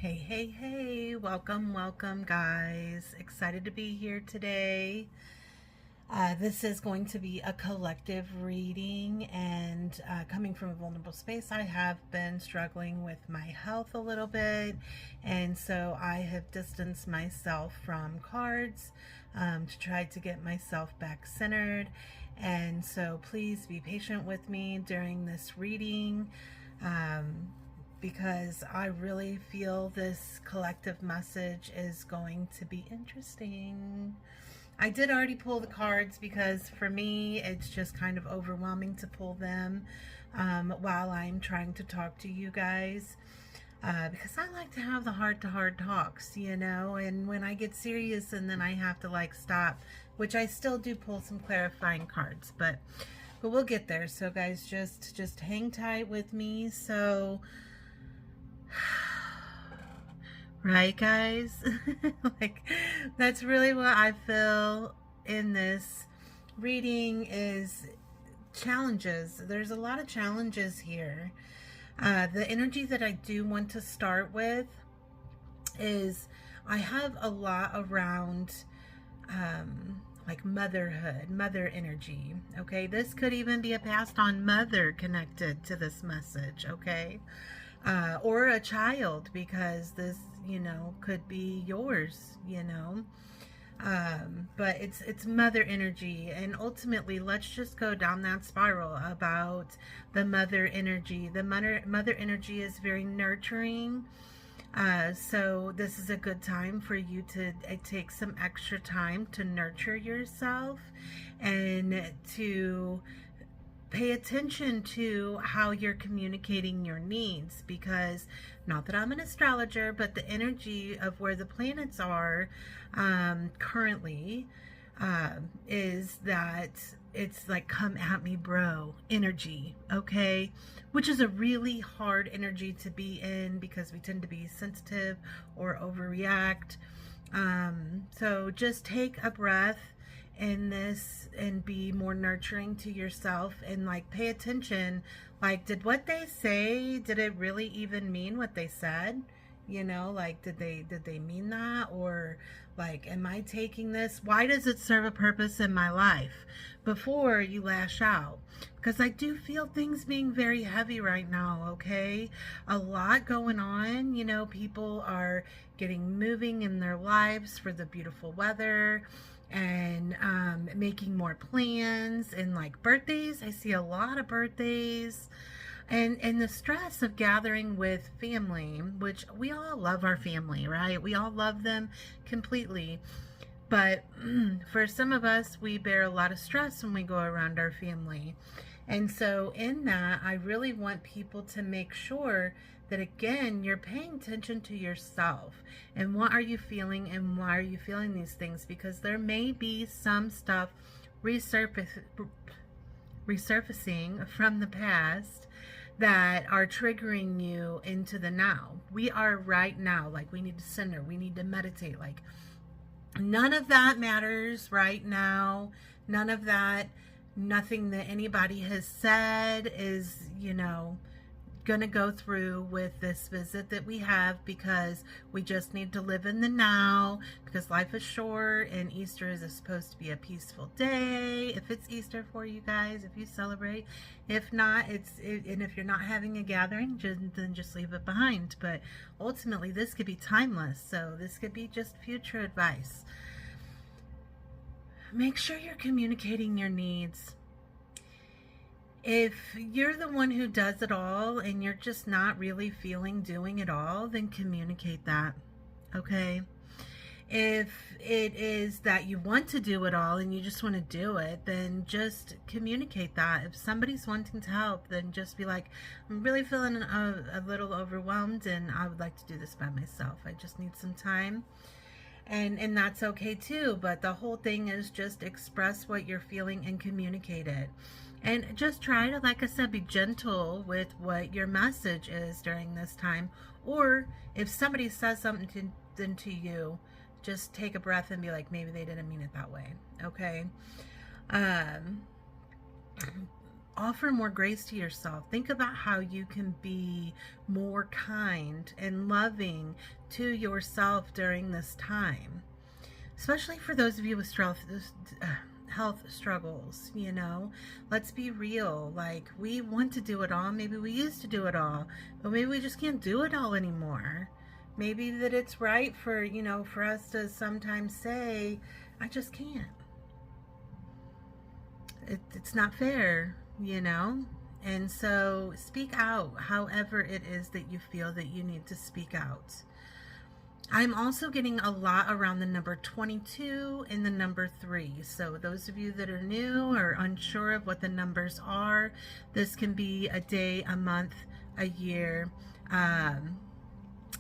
Hey, hey, hey, welcome, welcome, guys. Excited to be here today. This is going to be a collective reading, and coming from a vulnerable space, I have been struggling with my health a little bit, and so I have distanced myself from cards to try to get myself back centered. And so, please be patient with me during this reading. Because I really feel this collective message is going to be interesting. I did already pull the cards because for me it's just kind of overwhelming to pull them while I'm trying to talk to you guys. Because I like to have the heart-to-heart talks, and when I get serious and then I have to stop, which I still do pull some clarifying cards, but we'll get there. So guys, just hang tight with me. So right, guys? That's really what I feel in this reading is challenges. There's a lot of challenges here. The energy that I do want to start with is I have a lot around motherhood, mother energy. Okay, this could even be a passed on mother connected to this message. Okay. Or a child, because this, could be yours, but it's mother energy. And ultimately, let's just go down that spiral about the mother energy. The mother energy is very nurturing. So this is a good time for you to take some extra time to nurture yourself and to pay attention to how you're communicating your needs, because not that I'm an astrologer, but the energy of where the planets are currently is that it's like, come at me bro energy. Okay, which is a really hard energy to be in because we tend to be sensitive or overreact. So just take a breath in this and be more nurturing to yourself, and pay attention. Did what they say, did it really even mean what they said? Did they mean that? Or am I taking this? Why does it serve a purpose in my life? Before you lash out, because I do feel things being very heavy right now. Okay, a lot going on. People are getting moving in their lives for the beautiful weather, and making more plans, and birthdays. I see a lot of birthdays, and the stress of gathering with family, which we all love our family, right? We all love them completely. But for some of us, we bear a lot of stress when we go around our family. And so in that, I really want people to make sure that, again, you're paying attention to yourself and what are you feeling and why are you feeling these things, because there may be some stuff resurfacing from the past that are triggering you into the now. We are right now. We need to center, we need to meditate. None of that matters right now. None of that, nothing that anybody has said is, gonna go through with this visit that we have, because we just need to live in the now, because life is short and Easter is supposed to be a peaceful day. If it's Easter for you guys, if you celebrate. If not, and if you're not having a gathering, then just leave it behind. But ultimately, this could be timeless, so this could be just future advice. Make sure you're communicating your needs. If you're the one who does it all and you're just not really feeling doing it all, then communicate that. Okay? If it is that you want to do it all and you just want to do it, then just communicate that. If somebody's wanting to help, then just be like, I'm really feeling a little overwhelmed and I would like to do this by myself. I just need some time. And that's okay too. But the whole thing is just express what you're feeling and communicate it. And just try to, like I said, be gentle with what your message is during this time. Or if somebody says something to you, just take a breath and be like, maybe they didn't mean it that way. Okay? offer more grace to yourself. Think about how you can be more kind and loving to yourself during this time, especially for those of you with health struggles. Let's be real. Like, we want to do it all. Maybe we used to do it all, but maybe we just can't do it all anymore. Maybe that it's right for for us to sometimes say, I just can't. It's not fair. And so speak out however it is that you feel that you need to speak out. I'm also getting a lot around the number 22 and the number 3. So those of you that are new or unsure of what the numbers are, this can be a day, a month, a year.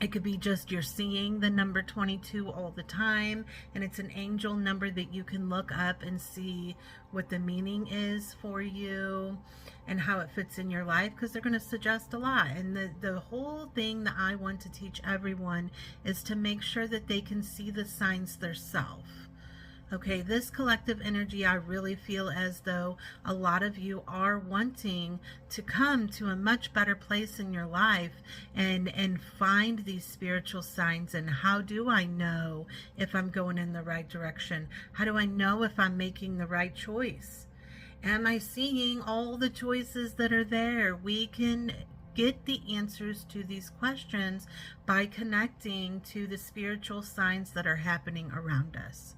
It could be just you're seeing the number 22 all the time, and it's an angel number that you can look up and see what the meaning is for you and how it fits in your life, because they're going to suggest a lot. And the whole thing that I want to teach everyone is to make sure that they can see the signs themselves. Okay, this collective energy, I really feel as though a lot of you are wanting to come to a much better place in your life and find these spiritual signs. And how do I know if I'm going in the right direction? How do I know if I'm making the right choice? Am I seeing all the choices that are there? We can get the answers to these questions by connecting to the spiritual signs that are happening around us.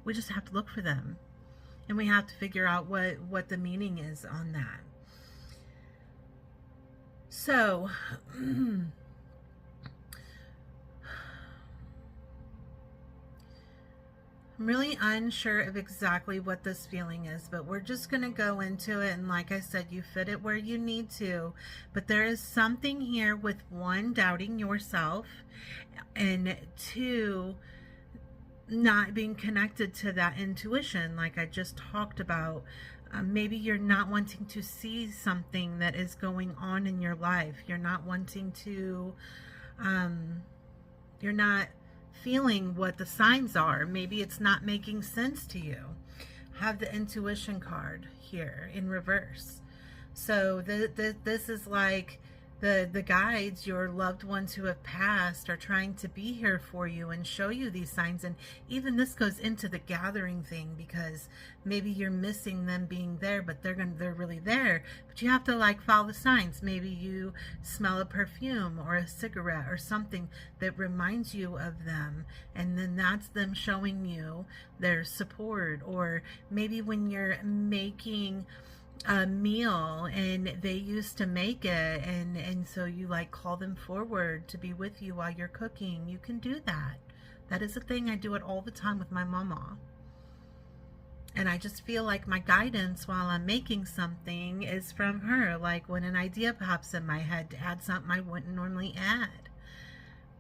We just have to look for them, and we have to figure out what the meaning is on that. So, I'm really unsure of exactly what this feeling is, but we're just going to go into it. And like I said, you fit it where you need to, but there is something here with 1, doubting yourself, and 2, not being connected to that intuition like I just talked about. Maybe you're not wanting to see something that is going on in your life. You're not wanting to, you're not feeling what the signs are. Maybe it's not making sense to you. Have the intuition card here in reverse. So this is like the guides, your loved ones who have passed, are trying to be here for you and show you these signs. And even this goes into the gathering thing, because maybe you're missing them being there, but they're really there. But you have to like follow the signs. Maybe you smell a perfume or a cigarette or something that reminds you of them, and then that's them showing you their support. Or maybe when you're making a meal and they used to make it, and so you like call them forward to be with you while you're cooking. You can do that. That is a thing. I do it all the time with my mama. And I just feel like my guidance while I'm making something is from her. Like when an idea pops in my head to add something I wouldn't normally add,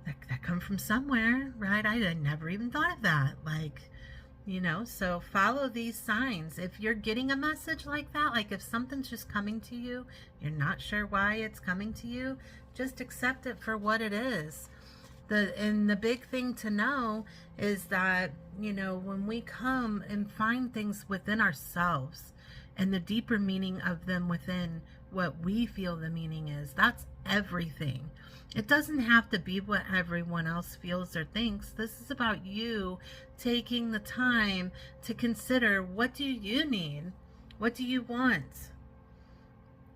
that come from somewhere, right? I never even thought of that. Like, so follow these signs. If you're getting a message like that, like if something's just coming to you, you're not sure why it's coming to you, just accept it for what it is. The big thing to know is that, when we come and find things within ourselves and the deeper meaning of them within what we feel the meaning is, that's everything. It doesn't have to be what everyone else feels or thinks. This is about you taking the time to consider, what do you need? What do you want?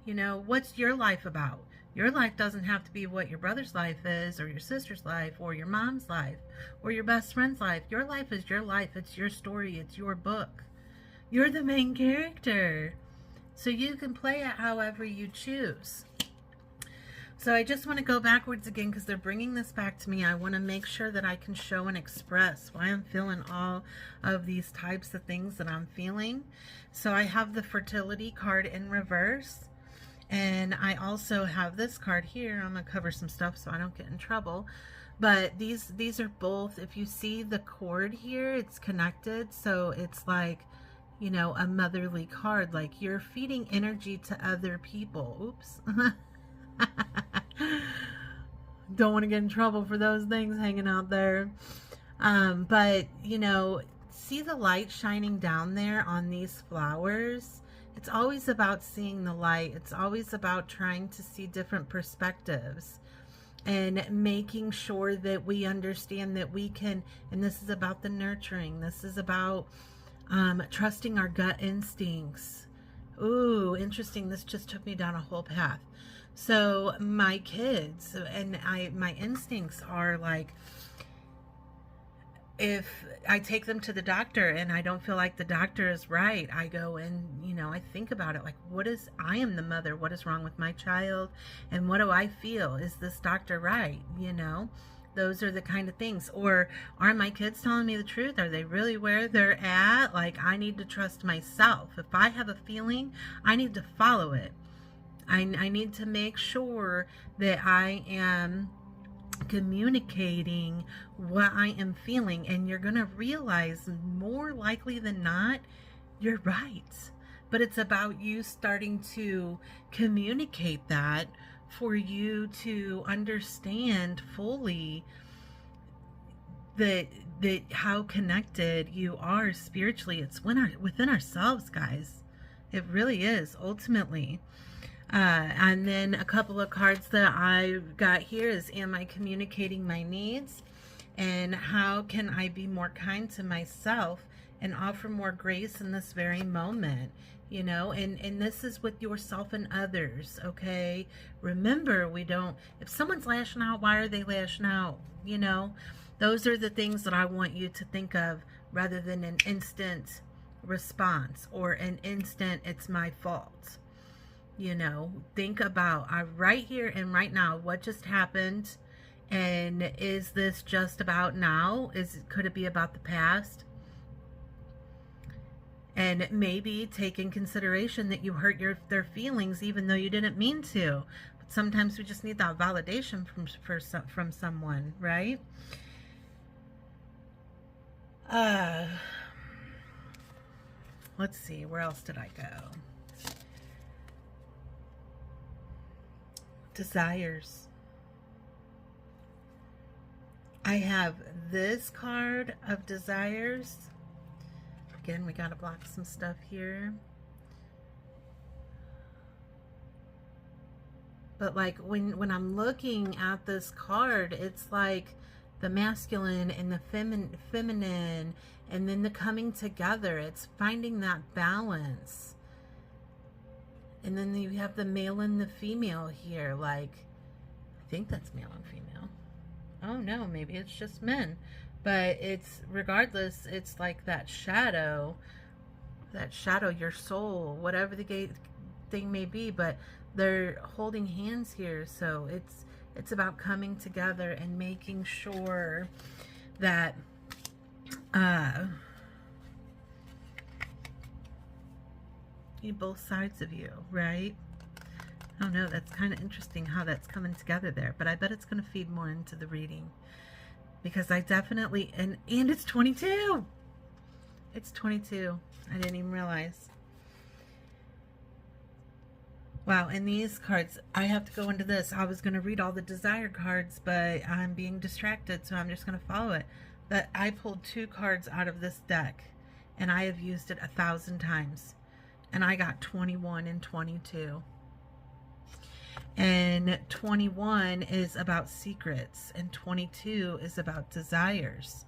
What's your life about? Your life doesn't have to be what your brother's life is, or your sister's life, or your mom's life, or your best friend's life. Your life is your life. It's your story. It's your book. You're the main character. So you can play it however you choose. So I just want to go backwards again, because they're bringing this back to me. I want to make sure that I can show and express why I'm feeling all of these types of things that I'm feeling. So I have the fertility card in reverse. And I also have this card here. I'm going to cover some stuff so I don't get in trouble. But these are both, if you see the cord here, it's connected. So it's like, a motherly card. Like you're feeding energy to other people. Oops. Don't want to get in trouble for those things hanging out there. But, see the light shining down there on these flowers? It's always about seeing the light. It's always about trying to see different perspectives and making sure that we understand that we can, and this is about the nurturing. This is about trusting our gut instincts. Ooh, interesting. This just took me down a whole path. So my kids and my instincts are like, if I take them to the doctor and I don't feel like the doctor is right, I go and, I think about it like, I am the mother. What is wrong with my child? And what do I feel? Is this doctor right? Those are the kind of things. Or are my kids telling me the truth? Are they really where they're at? Like, I need to trust myself. If I have a feeling, I need to follow it. I need to make sure that I am communicating what I am feeling, and you're going to realize more likely than not, you're right. But it's about you starting to communicate that for you to understand fully that how connected you are spiritually. It's within ourselves, guys. It really is, ultimately. And then a couple of cards that I got here is, am I communicating my needs? And how can I be more kind to myself and offer more grace in this very moment? And this is with yourself and others, okay? Remember, if someone's lashing out, why are they lashing out? Those are the things that I want you to think of, rather than an instant response or an instant, it's my fault. Think about right here and right now, what just happened, and is this just about now? Could it be about the past? And maybe take in consideration that you hurt their feelings even though you didn't mean to. But sometimes we just need that validation from someone, right? Let's see, where else did I go? Desires. I have this card of desires. Again, we gotta block some stuff here. But like when I'm looking at this card, it's like the masculine and the feminine, and then the coming together. It's finding that balance. And then you have the male and the female here. Like, I think that's male and female. Oh no, maybe it's just men. But it's, regardless, it's like that shadow, your soul, whatever the thing may be. But they're holding hands here. So it's about coming together and making sure that both sides of you, right? I don't know, that's kind of interesting how that's coming together there, but I bet it's going to feed more into the reading, because I definitely, and it's 22. It's 22. I didn't even realize. Wow, and these cards, I have to go into this. I was going to read all the desire cards, but I'm being distracted, so I'm just going to follow it. But I pulled 2 cards out of this deck, and I have used it 1,000 times. And I got 21 and 22. And 21 is about secrets, and 22 is about desires.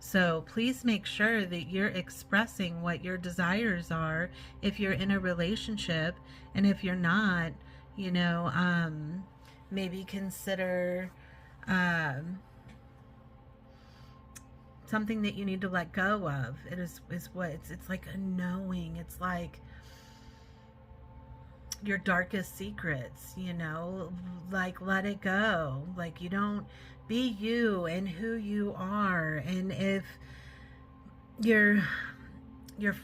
So please make sure that you're expressing what your desires are if you're in a relationship. And if you're not, maybe consider something that you need to let go of. It is what it's like a knowing. It's like your darkest secrets, like let it go. Like, you don't be you and who you are. And if your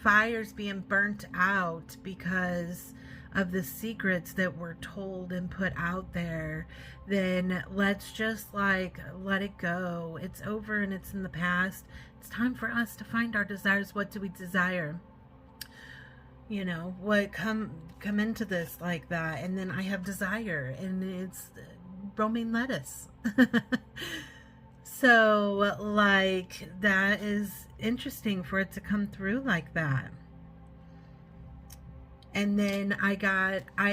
fire's being burnt out because of the secrets that were told and put out there, then let's just let it go. It's over and it's in the past. It's time for us to find our desires. What do we desire? What come into this like that. And then I have desire, and it's romaine lettuce. So like, that is interesting for it to come through like that. And then I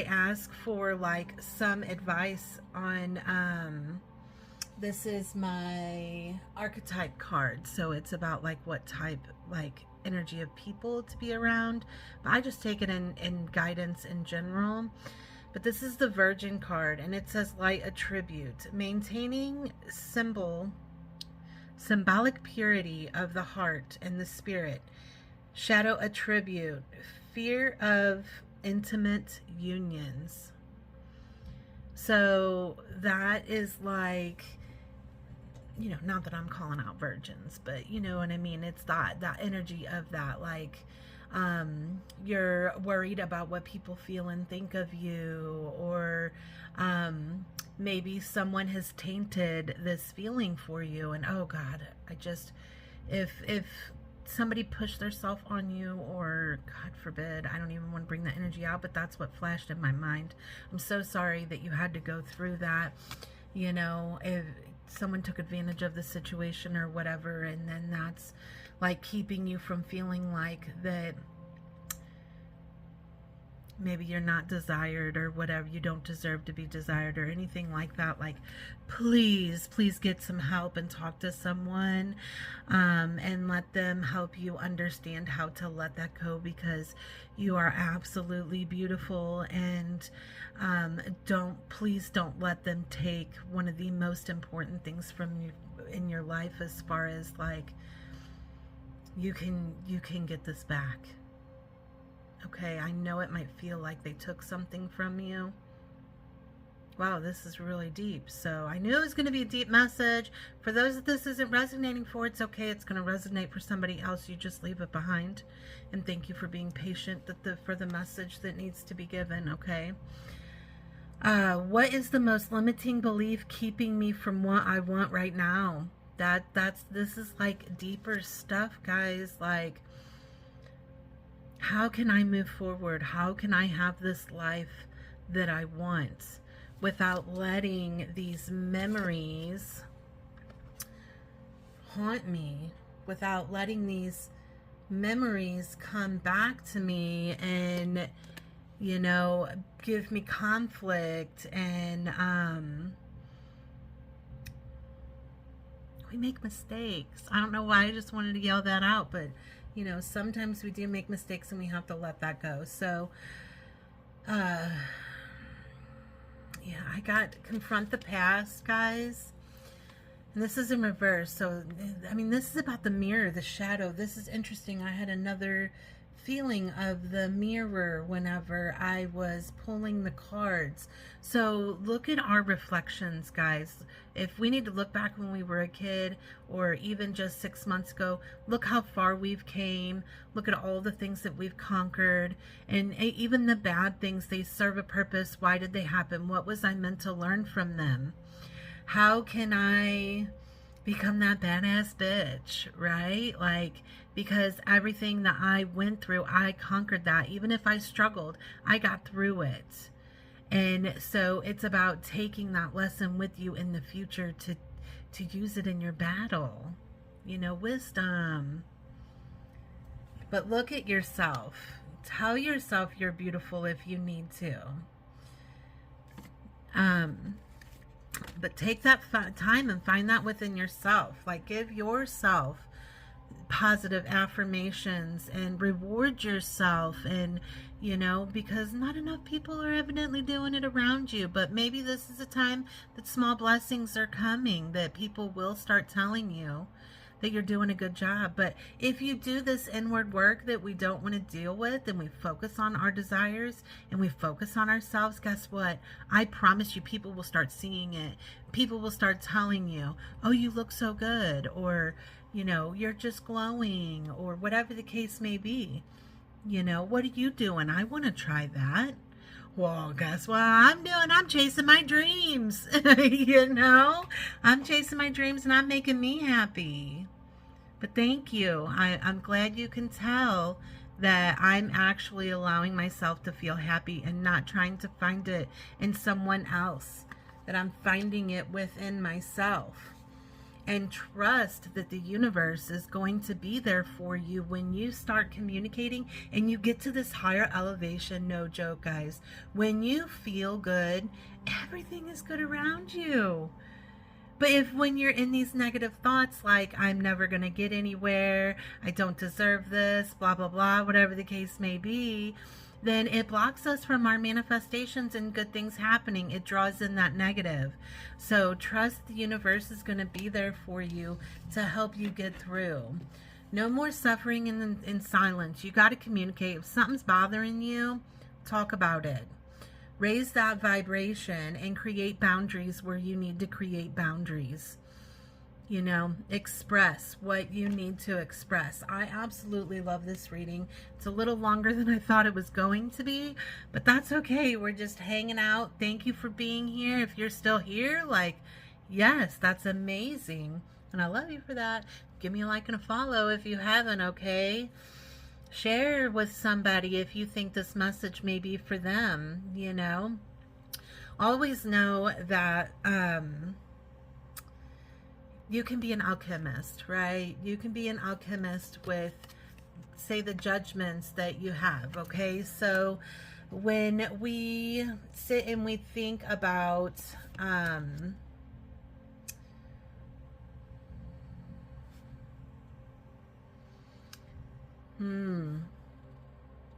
asked for like some advice on, this is my archetype card. So it's about like what type, like energy of people to be around. But I just take it in guidance in general. But this is the Virgin card, and it says light attribute, maintaining symbolic purity of the heart and the spirit. Shadow attribute, fear of intimate unions. So that is like, you know, not that I'm calling out virgins, but you know what I mean? It's that energy of that, like, you're worried about what people feel and think of you, or maybe someone has tainted this feeling for you, and oh God, if somebody pushed themselves on you, or God forbid, I don't even want to bring that energy out, but that's what flashed in my mind. I'm so sorry that you had to go through that. You know, if someone took advantage of the situation or whatever, and then that's like keeping you from feeling like that maybe you're not desired or whatever, you don't deserve to be desired or anything like that. Like, please get some help and talk to someone, and let them help you understand how to let that go, because you are absolutely beautiful. And please don't let them take one of the most important things from you in your life, as far as like, you can get this back. Okay, I know it might feel like they took something from you. Wow, this is really deep. So I knew it was going to be a deep message. For those that this isn't resonating for, it's okay. It's going to resonate for somebody else. You just leave it behind. And thank you for being patient for the message that needs to be given, okay? What is the most limiting belief keeping me from what I want right now? This is like deeper stuff, guys. Like, how can I move forward? How can I have this life that I want without letting these memories haunt me, without letting these memories come back to me and, you know, give me conflict? And we make mistakes. I don't know why I just wanted to yell that out, but you know, sometimes we do make mistakes and we have to let that go. So, yeah, I got confront the past, guys. And this is in reverse. So, I mean, this is about the mirror, the shadow. This is interesting. I had another feeling of the mirror whenever I was pulling the cards. So look at our reflections, guys. If we need to look back when we were a kid, or even just 6 months ago, look how far we've came. Look at all the things that we've conquered, and even the bad things, they serve a purpose. Why did they happen? What was I meant to learn from them? How can I become that badass bitch, right? Like, because everything that I went through, I conquered that. Even if I struggled, I got through it. And so it's about taking that lesson with you in the future to use it in your battle. You know, wisdom. But look at yourself. Tell yourself you're beautiful if you need to. But take that time and find that within yourself. Like, give yourself positive affirmations and reward yourself. And, you know, because not enough people are evidently doing it around you. But maybe this is a time that small blessings are coming, that people will start telling you that you're doing a good job. But if you do this inward work that we don't want to deal with, and we focus on our desires and we focus on ourselves, guess what? I promise you, people will start seeing it. People will start telling you, oh, you look so good, or, you know, you're just glowing, or whatever the case may be. You know, what are you doing? I want to try that. Well, guess what I'm doing? I'm chasing my dreams. You know, I'm chasing my dreams, and I'm making me happy. But thank you. I'm glad you can tell that I'm actually allowing myself to feel happy and not trying to find it in someone else, that I'm finding it within myself. and trust that the universe is going to be there for you when you start communicating and you get to this higher elevation. No joke, guys. When you feel good, everything is good around you. But if when you're in these negative thoughts like, I'm never going to get anywhere, I don't deserve this, blah, blah, blah, whatever the case may be, then it blocks us from our manifestations and good things happening. It draws in that negative. So trust the universe is going to be there for you to help you get through. No more suffering in silence. You got to communicate. If something's bothering you, talk about it. Raise that vibration and create boundaries where you need to create boundaries. You know, express what you need to express. I absolutely love this reading. It's a little longer than I thought it was going to be, but that's okay. We're just hanging out. Thank you for being here. If you're still here, like, yes, that's amazing. And I love you for that. Give me a like and a follow if you haven't, okay? Share with somebody if you think this message may be for them, you know. Always know that you can be an alchemist, right? You can be an alchemist with, say, the judgments that you have, okay? So when we sit and we think about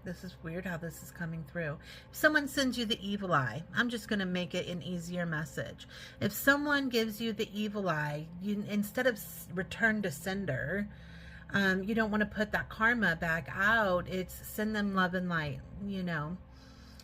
this is weird how this is coming through. If someone sends you the evil eye, I'm just going to make it an easier message. If someone gives you the evil eye, you, instead of return to sender, you don't want to put that karma back out. It's send them love and light, you know.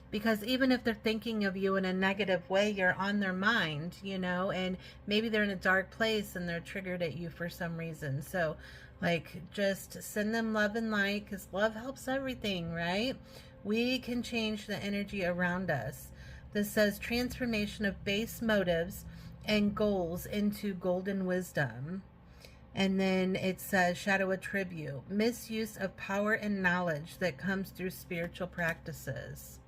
Because even if they're thinking of you in a negative way, you're on their mind, you know, and maybe they're in a dark place and they're triggered at you for some reason. So, like, just send them love and light, because love helps everything, right? We can change the energy around us. This says transformation of base motives and goals into golden wisdom. And then it says shadow attribute, misuse of power and knowledge that comes through spiritual practices.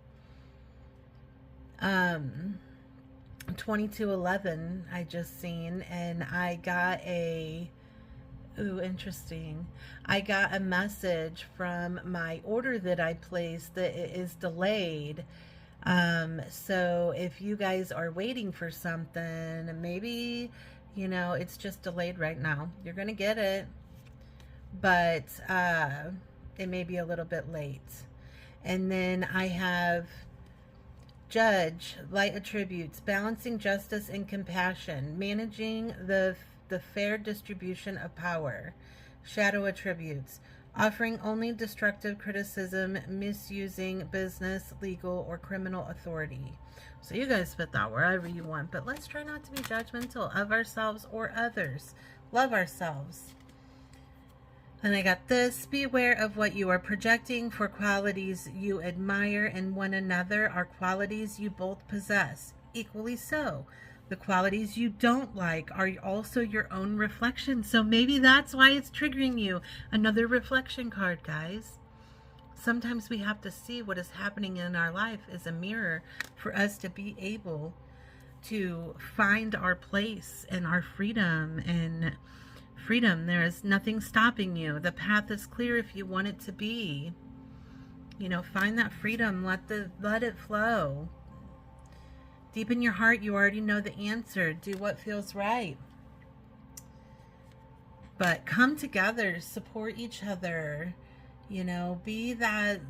2211 I just seen, and I got a interesting. I got a message from my order that I placed that it is delayed. So if you guys are waiting for something, maybe, you know, it's just delayed right now. You're gonna get it, but it may be a little bit late. And then I have judge, light attributes, balancing justice and compassion, managing the fair distribution of power, shadow attributes, offering only destructive criticism, misusing business, legal, or criminal authority. So you guys fit that wherever you want, but let's try not to be judgmental of ourselves or others. Love ourselves. And I got this, be aware of what you are projecting, for qualities you admire in one another are qualities you both possess. Equally so, the qualities you don't like are also your own reflection. So maybe that's why it's triggering you. Another reflection card, guys. Sometimes we have to see what is happening in our life as a mirror for us to be able to find our place and our freedom. And freedom, there is nothing stopping you. The path is clear if you want it to be. You know, find that freedom. Let it flow. Deep in your heart, you already know the answer. Do what feels right. But come together, support each other. You know, be that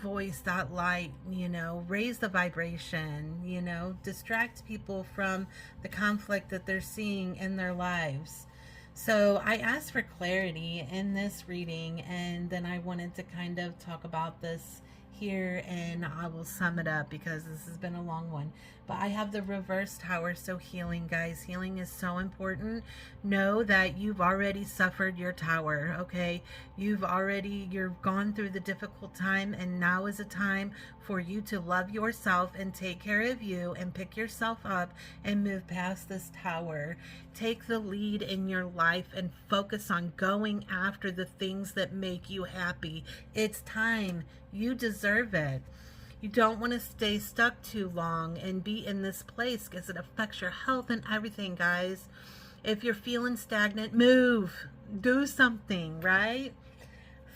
voice, that light, you know, raise the vibration, you know, distract people from the conflict that they're seeing in their lives. So I asked for clarity in this reading, and then I wanted to kind of talk about this here, and I will sum it up because this has been a long one. But I have the reverse tower, so healing, guys. Healing is so important. Know that you've already suffered your tower, okay? You're gone through the difficult time, and now is a time for you to love yourself and take care of you and pick yourself up and move past this tower. Take the lead in your life and focus on going after the things that make you happy. It's time. You deserve it. You don't want to stay stuck too long and be in this place because it affects your health and everything, guys. If you're feeling stagnant, move. Do something, right?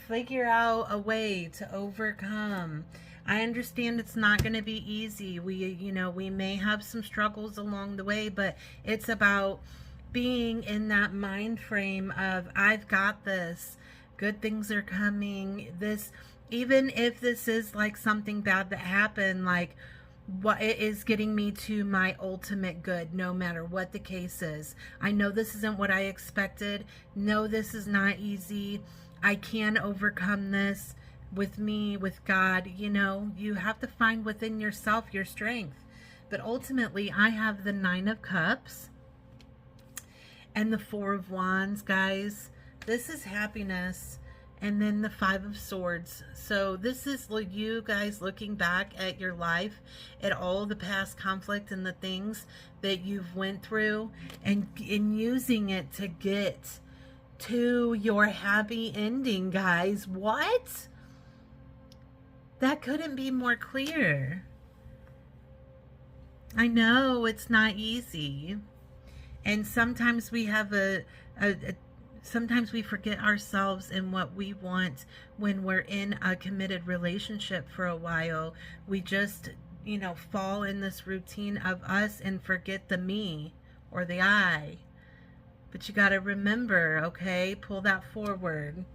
Figure out a way to overcome. I understand it's not going to be easy. We may have some struggles along the way, but it's about being in that mind frame of, I've got this. Good things are coming. This, even if this is like something bad that happened, like, what it is getting me to my ultimate good, no matter what the case is. I know this isn't what I expected. No, this is not easy. I can overcome this with me, with God. You have to find within yourself your strength. But ultimately, I have the 9 of Cups and the 4 of Wands, guys. This is happiness. And then the 5 of Swords. So this is you guys looking back at your life, at all the past conflict and the things that you've went through, and using it to get to your happy ending, guys. What? That couldn't be more clear. I know it's not easy. And sometimes we have sometimes we forget ourselves and what we want when we're in a committed relationship for a while. We just, fall in this routine of us and forget the me or the I. But you got to remember, okay? Pull that forward.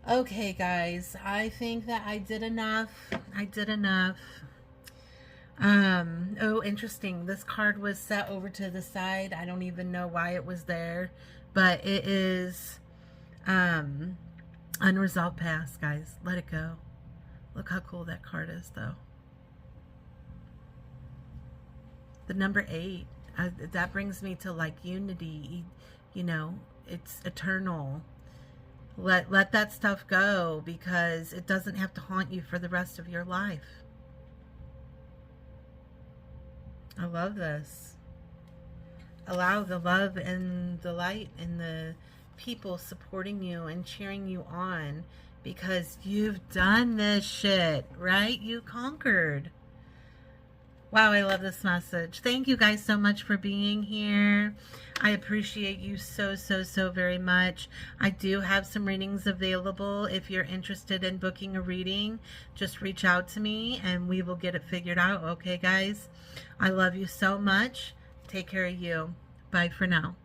Okay, guys. I think that I did enough. Oh, interesting. This card was set over to the side. I don't even know why it was there. But it is unresolved past, guys. Let it go. Look how cool that card is, though. The number 8, that brings me to like unity. It's eternal. Let that stuff go, because it doesn't have to haunt you for the rest of your life. I love this. Allow the love and the light and the people supporting you and cheering you on, because you've done this shit, right? You conquered. Wow, I love this message. Thank you guys so much for being here. I appreciate you so very much. I do have some readings available. If you're interested in booking a reading, just reach out to me and we will get it figured out. Okay, guys? I love you so much. Take care of you. Bye for now.